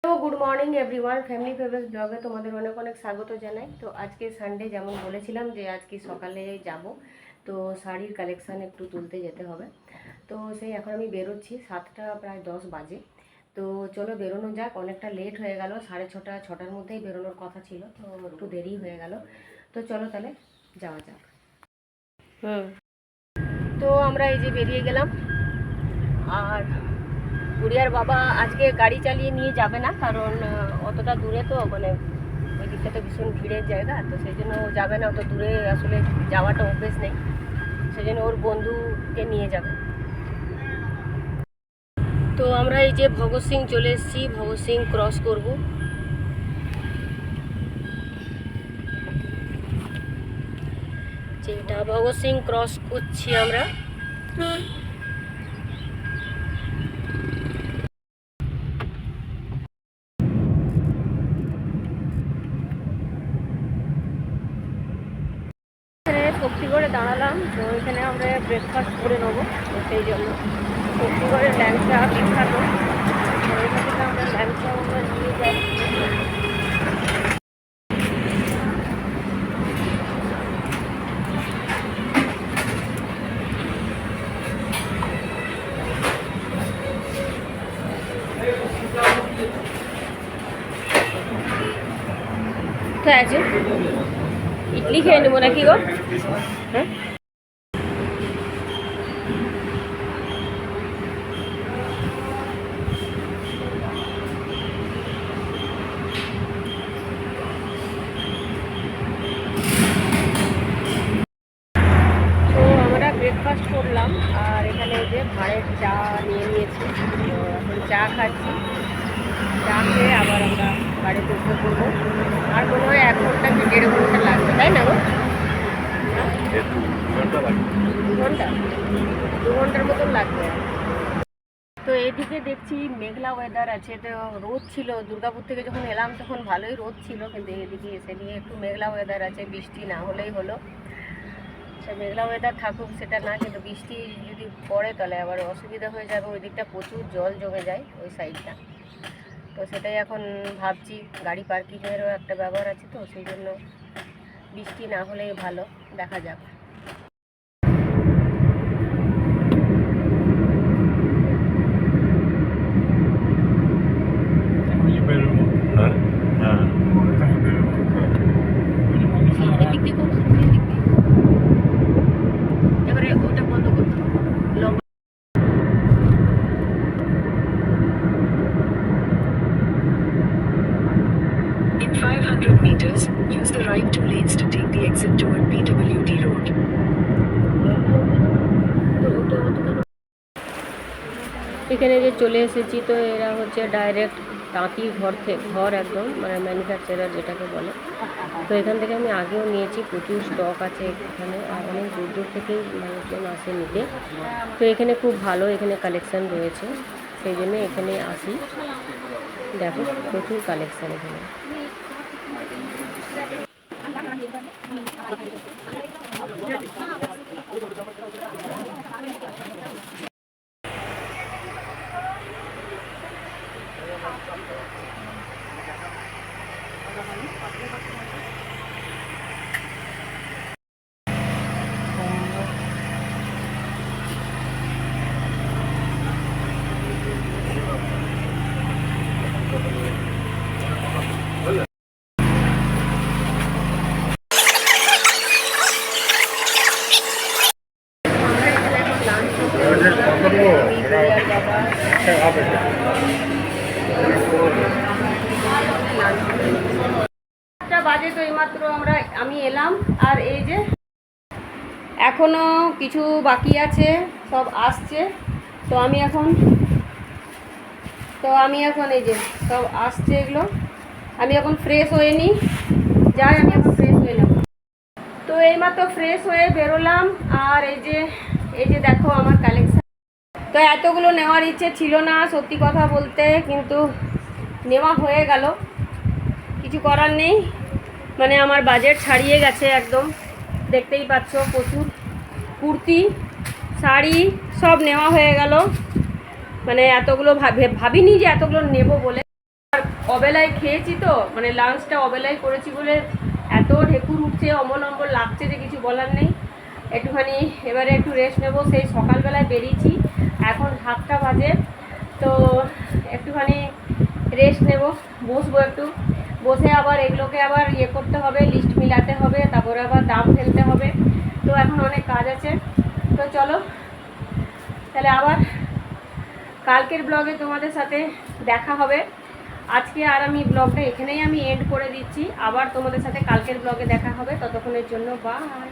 তো good morning everyone, family favours ব্লগে তোমাদের অনেক অনেক স্বাগত জানাই। তো আজকে সানডে, যেমন বলেছিলাম যে আজকে সকালে যাব, তো শাড়ির কালেকশান একটু তুলতে যেতে হবে। তো সেই এখন আমি বেরোচ্ছি, 7টা প্রায় 10 বাজে। তো চলো বেরোনো যাক, অনেকটা লেট হয়ে গেল, 6:30 6টার মধ্যেই বেরোনোর কথা ছিল, তো একটু দেরি হয়ে গেল। তো চলো তাহলে যাওয়া যাক। তো আমরা এই যে বেরিয়ে গেলাম। আর গুড়িয়ার বাবা আজকে গাড়ি চালিয়ে নিয়ে যাবে না, কারণ অতটা দূরে তো, মানে ওই দিকটা তো ভীষণ ভিড়ের জায়গা, তো সেই জন্য ও যাবে না, অত দূরে আসলে যাওয়াটা অভ্যেস নেই, সেই জন্য ওর বন্ধুকে নিয়ে যাবে। তো আমরা এই যে ভগৎ সিং চলে এসেছি, ভগৎ সিং ক্রস করব। যেটা ভগৎ সিং ক্রস করছি আমরা। শক্তিগড়ে দাঁড়ালাম, তো এখানে আমরা ব্রেকফাস্ট করে নেবো, তো সেই জন্য শক্তিগড়ের ল্যাংচা বিখ্যাত, তো এখান থেকে আমরা ল্যাংচা আমরা নিয়ে যাই। কোথায় আছে? ইডলি খেয়ে নেবো নাকি গো? হ্যাঁ, ব্রেকফাস্ট করলাম, আর এখানে যে ভাঁড়ের চা নিয়ে নিয়েছি, তো এখন চা খাচ্ছি। চা খেয়ে আবার আমরা বাড়িতে উঠে পড়বো। আর মনে হয় 1 ঘন্টা কি 1.5 ঘন্টা লাগবে, তাই না গো? 2 ঘন্টার মতন লাগবে। তো এদিকে দেখছি মেঘলা ওয়েদার আছে, তো রোদ ছিল, দুর্গাপুর থেকে যখন এলাম তখন ভালোই রোদ ছিল, কিন্তু এদিকে এসে নিয়ে একটু মেঘলা ওয়েদার আছে, বৃষ্টি না হলেই হলো। মেঘলা ওয়েদার থাকুক সেটা না, কিন্তু বৃষ্টি যদি পড়ে তাহলে আবার অসুবিধা হয়ে যাবে, ওই দিকটা প্রচুর জল জমে যায় ওই সাইডটা। তো সেটাই এখন ভাবছি, গাড়ি পার্কিংয়েরও একটা ব্যাপার আছে, তো সেই জন্য বৃষ্টি না হলেই ভালো, দেখা যাক। এবারে ওটা বন্ধ করতে লম্বা। In 500 meters, use the right 2 lanes to take the exit toward PWD Road. এখানে যে চলে এসেছি, তো এরা হচ্ছে ডাইরেক্ট তাঁতি ঘর একদম, মানে ম্যানুফ্যাকচারার যেটাকে বলে। তো এখান থেকে আমি আগেও নিয়েছি, প্রচুর স্টক আছে এখানে, আর অনেক দূর দূর থেকেই মানুষজন আসে নিতে। তো এখানে খুব ভালো এখানে কালেকশান রয়েছে, সেই জন্য এখানে আসি। দেখো প্রচুর কালেকশান এখানে। বাজে তো এইমাত্র আমি এলাম, আর এই যে এখনো কিছু বাকি আছে, সব আসছে। তো আমি এখন এই যে সব আসছে, এগুলো আমি এখন ফ্রেশ হয়ে নিই, যাই আমি এখন ফ্রেশ হয়ে নেব। তো এইমাত্র ফ্রেশ হয়ে বেরোলাম, আর এই যে দেখো আমার কালেকশান। তো এতগুলো নেওয়ার ইচ্ছে ছিল না সত্যি কথা বলতে, কিন্তু নেওয়া হয়ে গেল, কিছু করার নেই, মানে আমার বাজেট ছাড়িয়ে গেছে একদম। দেখতেই পাচ্ছ প্রচুর কুর্তি, শাড়ি সব নেওয়া হয়ে গেল, মানে এতগুলো ভাবিনি যে এতগুলো নেব বলে। আর অবেলায় খেয়েছি তো, মানে লাঞ্চটা অবেলায় করেছি বলে এত ঢেকুর উঠছে, অমল অম্বল লাগছে যে কিছু বলার নেই। একটুখানি এবারে একটু রেস্ট নেবো। সেই সকালবেলায় বেরিয়েছি, এখন 7টা বাজে, তো একটুখানি রেস্ট নেব, বসবো একটু, বসে আবার এগুলোকে আবার ইয়ে করতে হবে, লিস্ট মিলাতে হবে, তারপরে আবার দাম ফেলতে হবে। তো এখন অনেক কাজ আছে। তো চলো তাহলে আবার কালকের ব্লগে তোমাদের সাথে দেখা হবে। আজকে আর আমি ব্লগটা এখানেই আমি এন্ড করে দিচ্ছি। আবার তোমাদের সাথে কালকের ব্লগে দেখা হবে। ততক্ষণের জন্য বাই।